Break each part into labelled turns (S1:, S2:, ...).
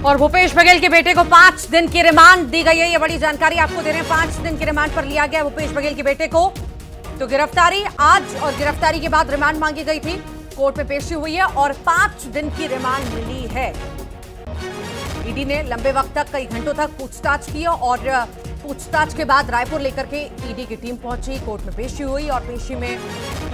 S1: और भूपेश बघेल के बेटे को 5 दिन की रिमांड दी गई है। ये बड़ी जानकारी आपको दे रहे हैं। 5 दिन की रिमांड पर लिया गया भूपेश बघेल के बेटे को। तो गिरफ्तारी आज और गिरफ्तारी के बाद रिमांड मांगी गई थी, कोर्ट में पेशी हुई है और 5 दिन की रिमांड मिली है। ईडी ने लंबे वक्त तक, कई घंटों तक पूछताछ की और पूछताछ के बाद रायपुर लेकर के ईडी की टीम पहुंची, कोर्ट में पेशी हुई और पेशी में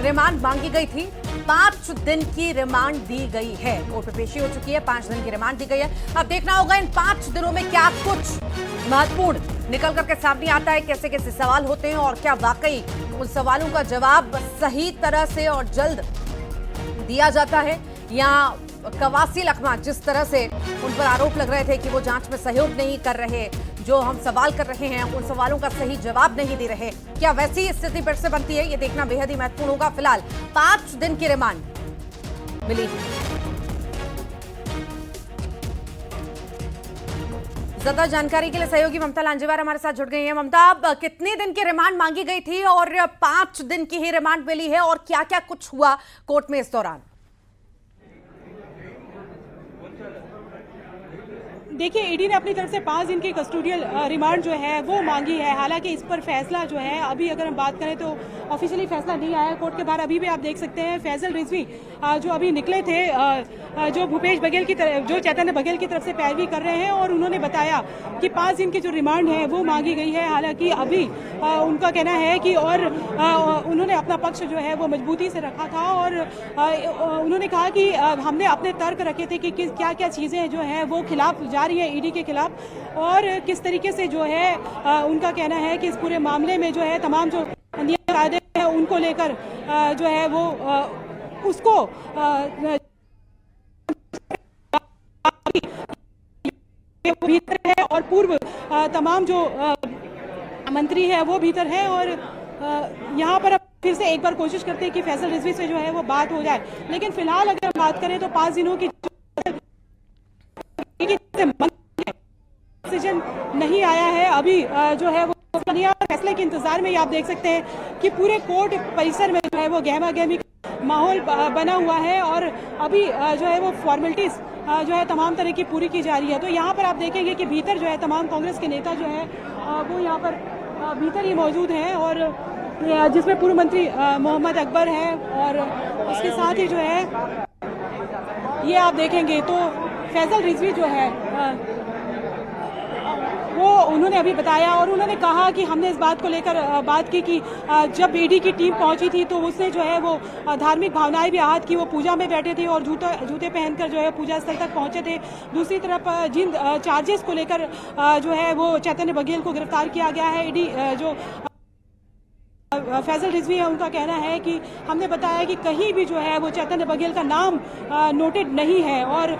S1: रिमांड मांगी गई थी। 5 दिन की रिमांड दी गई है, कोर्ट में पेशी हो चुकी है, 5 दिन की रिमांड दी गई है। अब देखना होगा इन 5 दिनों में क्या कुछ महत्वपूर्ण निकल करके सामने आता है, कैसे कैसे सवाल होते हैं और क्या वाकई उन सवालों का जवाब सही तरह से और जल्द दिया जाता है, या कवासी लखमा जिस तरह से उन पर आरोप लग रहे थे कि वो जांच में सहयोग नहीं कर रहे, जो हम सवाल कर रहे हैं उन सवालों का सही जवाब नहीं दे रहे, क्या वैसी स्थिति फिर से बनती है, ये देखना बेहद ही महत्वपूर्ण होगा। फिलहाल 5 दिन की रिमांड मिली है। ज्यादा जानकारी के लिए सहयोगी ममता लांजेवार हमारे साथ जुड़ गई हैं। ममता, अब कितने दिन की रिमांड मांगी गई थी और 5 दिन की ही रिमांड मिली है और क्या क्या कुछ हुआ कोर्ट में इस दौरान?
S2: देखिए, ईडी ने अपनी तरफ से 5 दिन की कस्टोडियल रिमांड जो है वो मांगी है। हालांकि इस पर फैसला जो है, अभी अगर हम बात करें तो ऑफिशियली फैसला नहीं आया कोर्ट के बाहर। अभी भी आप देख सकते हैं फैसल रिजवी जो अभी निकले थे, जो भूपेश बघेल की तरफ, जो चैतन्य बघेल की तरफ से पैरवी कर रहे हैं, और उन्होंने बताया कि 5 दिन की जो रिमांड है वो मांगी गई है। हालांकि अभी उनका कहना है कि और उन्होंने अपना पक्ष जो है वो मजबूती से रखा था और उन्होंने कहा कि हमने अपने तर्क रखे थे कि क्या क्या चीज़ें जो है वो खिलाफ जा रही है ईडी के खिलाफ, और किस तरीके से जो है उनका कहना है कि इस पूरे मामले में जो है तमाम जो नियम कायदे हैं उनको लेकर जो है वो उसको भीतर है और पूर्व तमाम जो मंत्री है वो भीतर है। और यहाँ पर फिर से एक बार कोशिश करते हैं कि फैसल रिजवी से जो है वो बात हो जाए। लेकिन फिलहाल अगर हम बात करें तो 5 दिनों की डिसीजन नहीं आया है अभी, जो है वो फैसले के इंतजार में ही आप देख सकते हैं कि पूरे कोर्ट परिसर में जो है वो गहमा गहमी माहौल बना हुआ है और अभी जो है वो फॉर्मेलिटीज जो है तमाम तरह की पूरी की जा रही है। तो यहाँ पर आप देखेंगे कि भीतर जो है तमाम कांग्रेस के नेता जो है वो यहाँ पर भीतर ही मौजूद हैं, और जिसमें पूर्व मंत्री मोहम्मद अकबर है, और उसके साथ ही जो है ये आप देखेंगे तो फैसल रिजवी जो है वो उन्होंने अभी बताया, और उन्होंने कहा कि हमने इस बात को लेकर बात की कि जब ईडी की टीम पहुंची थी तो उसने जो है वो धार्मिक भावनाएं भी आहत की। वो पूजा में बैठे थे और जूते पहनकर जो है पूजा स्थल तक पहुंचे थे। दूसरी तरफ जिन चार्जेस को लेकर जो है वो चैतन्य बघेल को गिरफ्तार किया गया है, ईडी जो फैसल रिजवी है उनका कहना है कि हमने बताया कि कहीं भी जो है वो चैतन्य बघेल का नाम नोटेड नहीं है और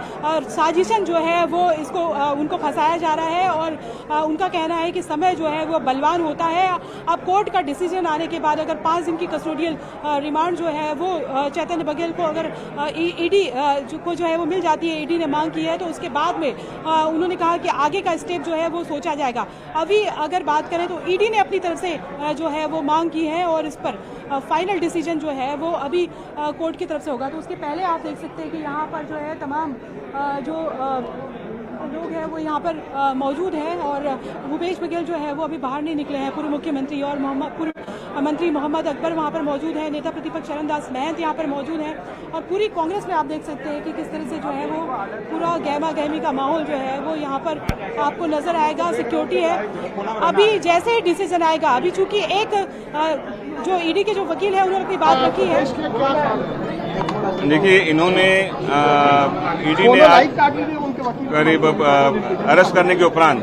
S2: साजिशन जो है वो इसको उनको फंसाया जा रहा है, और उनका कहना है कि समय जो है वो बलवान होता है। अब कोर्ट का डिसीजन आने के बाद अगर 5 दिन की कस्टोडियल रिमांड जो है वो चैतन्य बघेल को अगर ईडी को जो है वो मिल जाती है, ईडी ने मांग की है, तो उसके बाद में उन्होंने कहा कि आगे का स्टेप जो है वो सोचा जाएगा। अभी अगर बात करें तो ईडी ने अपनी तरफ से जो है वो मांग की है और इस पर फाइनल डिसीजन जो है वो अभी कोर्ट की तरफ से होगा। तो उसके पहले आप देख सकते हैं कि यहाँ पर जो है तमाम जो लोग हैं वो यहाँ पर मौजूद हैं, और भूपेश बघेल जो है वो अभी बाहर नहीं निकले हैं। पूर्व मुख्यमंत्री और पूर्व मंत्री मोहम्मद अकबर वहाँ पर मौजूद हैं, नेता प्रतिपक्ष चरणदास महंत यहाँ पर मौजूद हैं, और पूरी कांग्रेस में आप देख सकते हैं कि किस तरह से जो है वो पूरा गहमा गहमी का माहौल जो है वो यहाँ पर आपको नजर आएगा। सिक्योरिटी है। अभी जैसे ही डिसीजन आएगा, अभी चूंकि एक जो ईडी के जो वकील है उन्होंने अपनी बात रखी है।
S3: देखिए, इन्होंने ईडी ने करीब अरेस्ट करने के उपरांत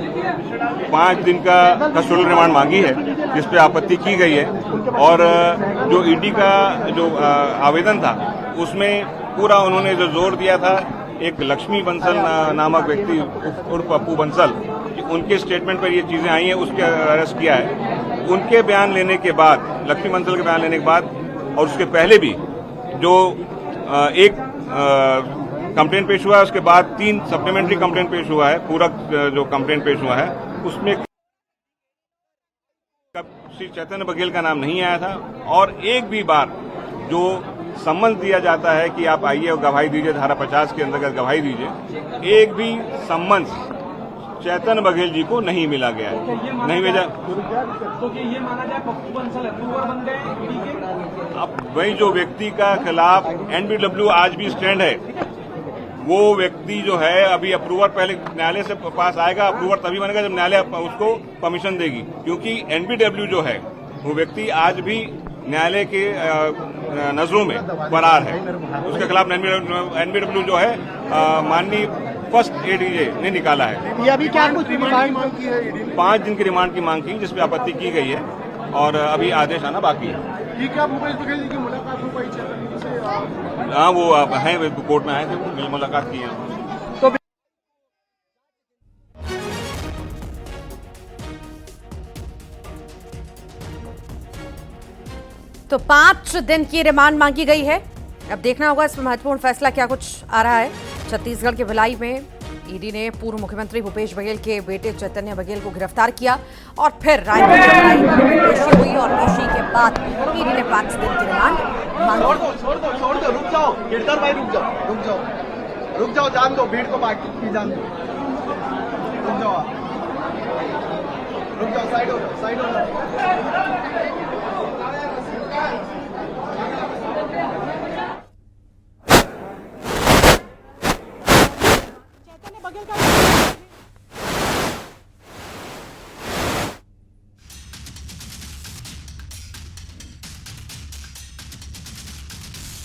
S3: 5 दिन का कस्टोडियल रिमांड मांगी है, जिस पे आपत्ति की गई है, और जो ईडी का जो आवेदन था उसमें पूरा उन्होंने जो जोर दिया था, एक लक्ष्मी बंसल नामक व्यक्ति उर्फ पप्पू बंसल, उनके स्टेटमेंट पर ये चीजें आई हैं, उसके अरेस्ट किया है। उनके बयान लेने के बाद, लक्ष्मी बंसल के बयान लेने के बाद और उसके पहले भी जो एक कंप्लेंट पेश हुआ है, उसके बाद 3 सप्लीमेंट्री कंप्लेंट पेश हुआ है। पूरा जो कंप्लेंट पेश हुआ है उसमें श्री चैतन्य बघेल का नाम नहीं आया था, और एक भी बार जो सम्मन दिया जाता है कि आप आइए और गवाही दीजिए, धारा 50 के अंतर्गत गवाही दीजिए, एक भी सम्मन चेतन बघेल जी को नहीं मिला गया है, नहीं भेजा।
S4: तो ये माना जाए पप्पू बंसल अप्रूवर बन गए।
S3: अब वही जो व्यक्ति का खिलाफ एनबीडब्ल्यू आज भी स्टैंड है, वो व्यक्ति जो है अभी अप्रूवर पहले न्यायालय से पास आएगा, अप्रूवर तभी बनेगा जब न्यायालय उसको परमिशन देगी, क्योंकि एनबीडब्ल्यू जो है वो व्यक्ति आज भी न्यायालय के नजरों में फरार है। उसके खिलाफ एनबीडब्ल्यू जो है माननीय फर्स्ट एडीजे ने निकाला है।
S5: ये अभी क्या कुछ रिमांड की है?
S3: 5 दिन की रिमांड की मांग की, जिसपे आपत्ति की गई है और अभी आदेश आना बाकी है।
S5: ये क्या भूपेश बघेल जी की मुलाकात हो पाई चेतन से?
S3: हाँ, वो हैं, कोर्ट में आए थे, वो मुलाकात की है।
S1: तो 5 दिन की रिमांड मांगी गई है। अब देखना होगा इसमें महत्वपूर्ण फैसला क्या कुछ आ रहा है। छत्तीसगढ़ के भिलाई में ईडी ने पूर्व मुख्यमंत्री भूपेश बघेल के बेटे चैतन्य बघेल को गिरफ्तार किया और फिर रायपुर के भिलाई में पेशी हुई और पेशी के बाद ईडी ने 5 दिन की रिमांड मांगी।
S5: छोड़ दो, रुक जाओ गिरधर भाई, रुक जाओ, जान दो, भीड़ को बाकी जान दो, रुक जाओ, साइड हो जाओ।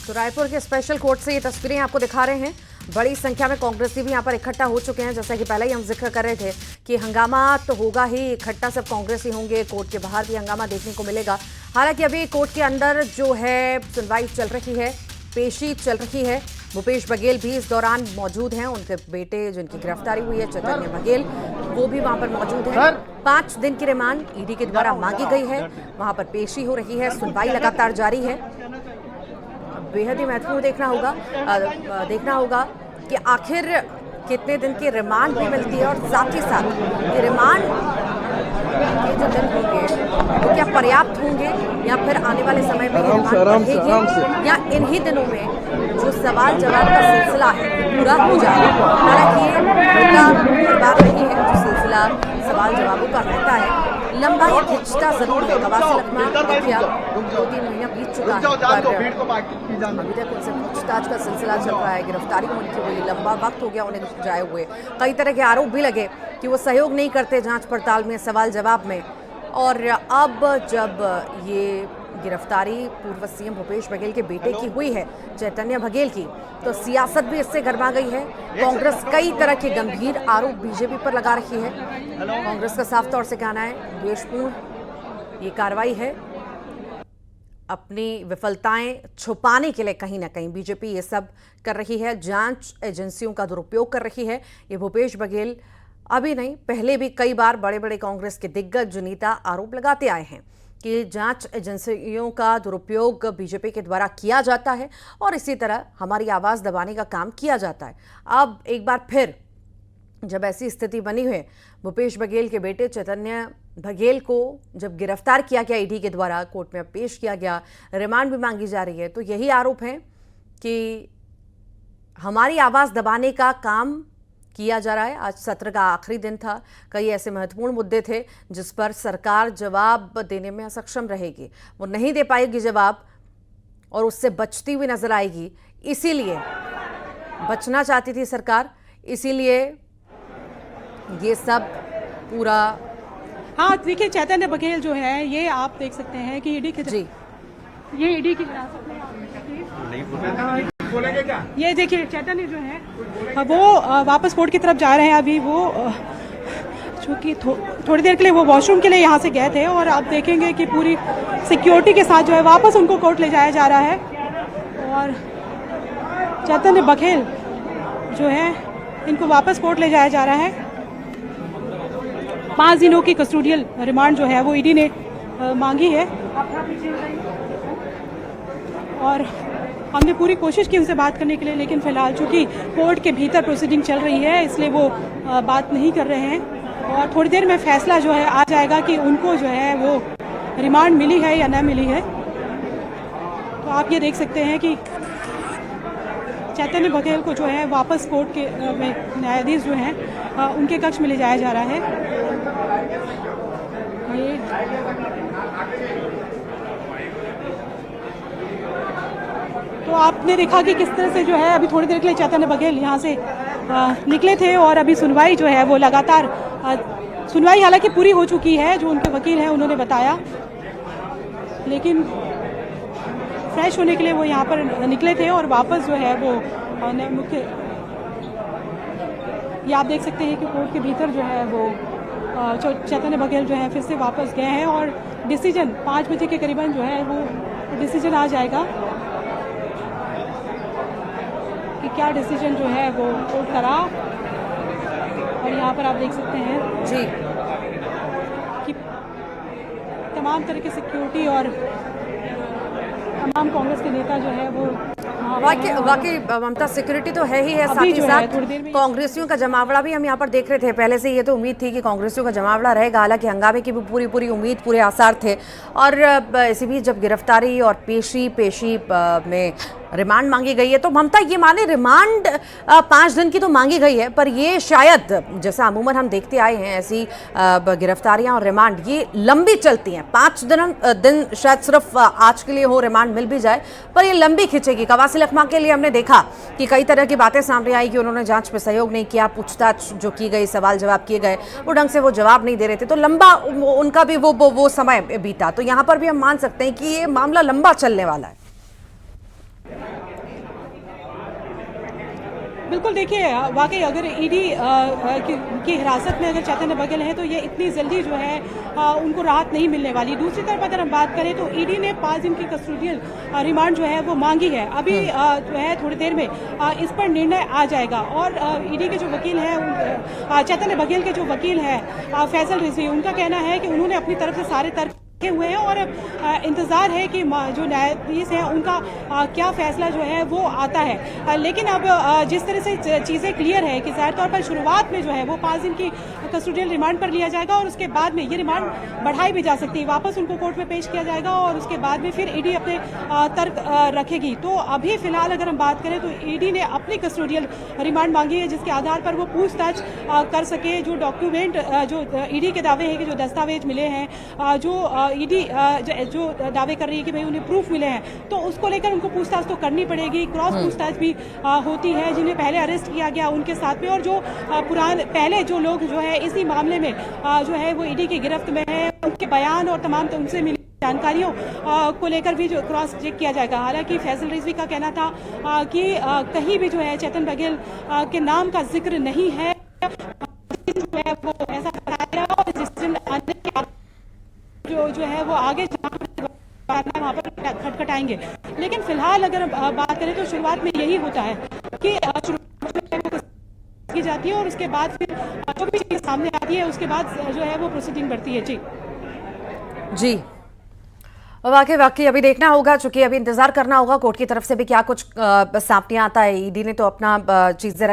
S1: तो रायपुर के स्पेशल कोर्ट से ये तस्वीरें आपको दिखा रहे हैं। बड़ी संख्या में कांग्रेसी भी यहाँ पर इकट्ठा हो चुके हैं। जैसा कि पहले ही हम जिक्र कर रहे थे कि हंगामा तो होगा ही, इकट्ठा सब कांग्रेसी होंगे, कोर्ट के बाहर भी हंगामा देखने को मिलेगा। हालांकि अभी कोर्ट के अंदर जो है सुनवाई चल रही है, पेशी चल रही है। भूपेश बघेल भी इस दौरान मौजूद हैं, उनके बेटे जिनकी गिरफ्तारी हुई है चैतन्य बघेल, वो भी वहां पर मौजूद है। 5 दिन की रिमांड ईडी के द्वारा मांगी गई है, वहां पर पेशी हो रही है, सुनवाई लगातार जारी है। बेहद ही महत्वपूर्ण देखना होगा कि आखिर कितने दिन की रिमांड भी मिलती है और साथ ही साथ ये रिमांड के जो दिन होंगे वो क्या पर्याप्त होंगे या फिर आने वाले समय में बढ़ेगी या इन्हीं दिनों में जो सवाल जवाब का सिलसिला है पूरा हो जाएगा। हालांकि ये बात नहीं है, जो सिलसिला सवाल जवाबों का रहता है लंबा ही खिंचता जरूर है। कवासी लखमा देखिए 2-3 महीना बीत चुका है, अभी तक उनसे पूछताछ का सिलसिला चल रहा है। गिरफ्तारी उनकी हुई, लंबा वक्त हो गया उन्हें जाए हुए। कई तरह के आरोप भी लगे कि वो सहयोग नहीं करते जांच पड़ताल में, सवाल जवाब में। और अब जब ये गिरफ्तारी पूर्व सीएम भूपेश बघेल के बेटे की हुई है, चैतन्य बघेल की, तो सियासत भी इससे गरमा गई है। कांग्रेस कई तरह के गंभीर आरोप बीजेपी पर लगा रही है। कांग्रेस का साफ तौर से कहना है द्वेषपूर्ण ये कार्रवाई है, अपनी विफलताएं छुपाने के लिए कहीं ना कहीं बीजेपी ये सब कर रही है, जांच एजेंसियों का दुरुपयोग कर रही है। ये भूपेश बघेल अभी नहीं, पहले भी कई बार बड़े बड़े कांग्रेस के दिग्गज नेता आरोप लगाते आए हैं कि जांच एजेंसियों का दुरुपयोग बीजेपी के द्वारा किया जाता है और इसी तरह हमारी आवाज़ दबाने का काम किया जाता है। अब एक बार फिर जब ऐसी स्थिति बनी है, भूपेश बघेल के बेटे चैतन्य बघेल को जब गिरफ्तार किया गया ईडी के द्वारा, कोर्ट में पेश किया गया, रिमांड भी मांगी जा रही है, तो यही आरोप है कि हमारी आवाज़ दबाने का काम किया जा रहा है। आज सत्र का आखिरी दिन था, कई ऐसे महत्वपूर्ण मुद्दे थे जिस पर सरकार जवाब देने में असक्षम रहेगी, वो नहीं दे पाएगी जवाब और उससे बचती हुई नजर आएगी। इसीलिए बचना चाहती थी सरकार, इसीलिए ये सब पूरा।
S2: हाँ देखिए, चैतन्य बघेल जो है ये आप देख सकते हैं कि ईडी के
S1: जी,
S2: ये ईडी की हिरासत में ये देखिए चैतन्य जो है वो वापस कोर्ट की तरफ जा रहे हैं। अभी वो चूँकि थोड़ी देर के लिए वो वॉशरूम के लिए यहाँ से गए थे और आप देखेंगे कि पूरी सिक्योरिटी के साथ जो है वापस उनको कोर्ट ले जाया जा रहा है। और चैतन्य बघेल जो है इनको वापस कोर्ट ले जाया जा रहा है। 5 दिनों की कस्टोडियल रिमांड जो है वो ईडी ने मांगी है और हमने पूरी कोशिश की उनसे बात करने के लिए, लेकिन फिलहाल चूंकि कोर्ट के भीतर प्रोसीडिंग चल रही है इसलिए वो बात नहीं कर रहे हैं। और थोड़ी देर में फैसला जो है आ जाएगा कि उनको जो है वो रिमांड मिली है या न मिली है। तो आप ये देख सकते हैं कि चैतन्य बघेल को जो है वापस कोर्ट के में न्यायाधीश जो हैं उनके कक्ष में ले जाया जा रहा है। ये तो आपने देखा कि किस तरह से जो है अभी थोड़ी देर के लिए चैतन्य बघेल यहाँ से निकले थे और अभी सुनवाई जो है वो लगातार सुनवाई हालांकि पूरी हो चुकी है, जो उनके वकील हैं उन्होंने बताया, लेकिन फ्रेश होने के लिए वो यहाँ पर निकले थे और वापस जो है वो मुख्य ये आप देख सकते हैं कि कोर्ट के भीतर जो है वो चैतन्य बघेल जो है फिर से वापस गए हैं और डिसीजन 5 बजे के करीबन जो है वो डिसीजन आ जाएगा कि क्या डिसीजन जो है वो कोर्ट करा। और यहाँ पर आप देख सकते हैं
S1: जी
S2: कि तमाम तरह की सिक्योरिटी और तमाम कांग्रेस के नेता जो है वो
S1: वाकई ममता सिक्योरिटी तो है ही है, साथ ही साथ कांग्रेसियों का जमावड़ा भी हम यहाँ पर देख रहे थे। पहले से ये तो उम्मीद थी कि कांग्रेसियों का जमावड़ा रहेगा, हालांकि हंगामे की भी पूरी उम्मीद, पूरे आसार थे। और इसी बीच जब गिरफ्तारी और पेशी में रिमांड मांगी गई है, तो ममता ये माने रिमांड 5 दिन की तो मांगी गई है, पर ये शायद जैसा अमूमन हम देखते आए हैं ऐसी गिरफ्तारियां और रिमांड ये लंबी चलती हैं। 5 दिन शायद सिर्फ आज के लिए हो, रिमांड मिल भी जाए, पर ये लंबी खिंचेगी। कवासी लखमा के लिए हमने देखा कि कई तरह की बातें सामने आई कि उन्होंने जांच में सहयोग नहीं किया, पूछताछ जो की गई, सवाल जवाब किए गए, वो ढंग से वो जवाब नहीं दे रहे थे, तो लंबा उनका भी वो समय बीता। तो यहाँ पर भी हम मान सकते हैं कि ये मामला लंबा चलने वाला है।
S2: बिल्कुल, देखिए वाकई अगर ईडी की हिरासत में अगर चैतन्य बघेल है तो ये इतनी जल्दी जो है उनको राहत नहीं मिलने वाली। दूसरी तरफ अगर हम बात करें तो ईडी ने 5 दिन की कस्टोडियल रिमांड जो है वो मांगी है। अभी जो है थोड़ी देर में इस पर निर्णय आ जाएगा। और ईडी के जो वकील हैं, चैतन्य बघेल के जो वकील हैं फैसल रिजवी, उनका कहना है कि उन्होंने अपनी तरफ से सारे तर्क हुए हैं और इंतजार है कि जो न्यायाधीश हैं उनका क्या फैसला जो है वो आता है। लेकिन अब जिस तरह से चीज़ें क्लियर है कि ज़ाहिर तौर पर शुरुआत में जो है वो 5 दिन की कस्टोडियल रिमांड पर लिया जाएगा और उसके बाद में ये रिमांड बढ़ाई भी जा सकती है, वापस उनको कोर्ट में पेश किया जाएगा और उसके बाद में फिर ईडी अपने तर्क रखेगी। तो अभी फिलहाल अगर हम बात करें तो ईडी ने अपनी कस्टोडियल रिमांड मांगी है, जिसके आधार पर वो पूछताछ कर सके। जो डॉक्यूमेंट जो ईडी के दावे हैं कि जो दस्तावेज मिले हैं, जो ईडी जो दावे कर रही है कि भाई उन्हें प्रूफ मिले हैं, तो उसको लेकर उनको पूछताछ तो करनी पड़ेगी। क्रॉस पूछताछ भी होती है, जिन्हें पहले अरेस्ट किया गया उनके साथ में, और जो पहले जो लोग जो है इसी मामले में जो है वो ईडी की गिरफ्त में है, उनके बयान और तमाम उनसे मिली जानकारियों को लेकर भी जो क्रॉस चेक किया जाएगा। हालांकि फैसल रिजवी का कहना था कि कहीं भी जो है चेतन बघेल के नाम का जिक्र नहीं है, जो है वो ऐसा बताया और जिस दिन आने के जो है वो आगे वहाँ पर खटखटाएंगे। लेकिन फिलहाल अगर बात करें तो शुरुआत में यही होता है कि की जाती है और उसके बाद फिर जो भी चीज़ सामने आती है उसके बाद जो है वो प्रोसीडिंग बढ़ती है। जी
S1: वाकई अभी देखना होगा, चूंकि अभी इंतजार करना होगा कोर्ट की तरफ से भी क्या कुछ सामने आता है। ईडी ने तो अपना चीजें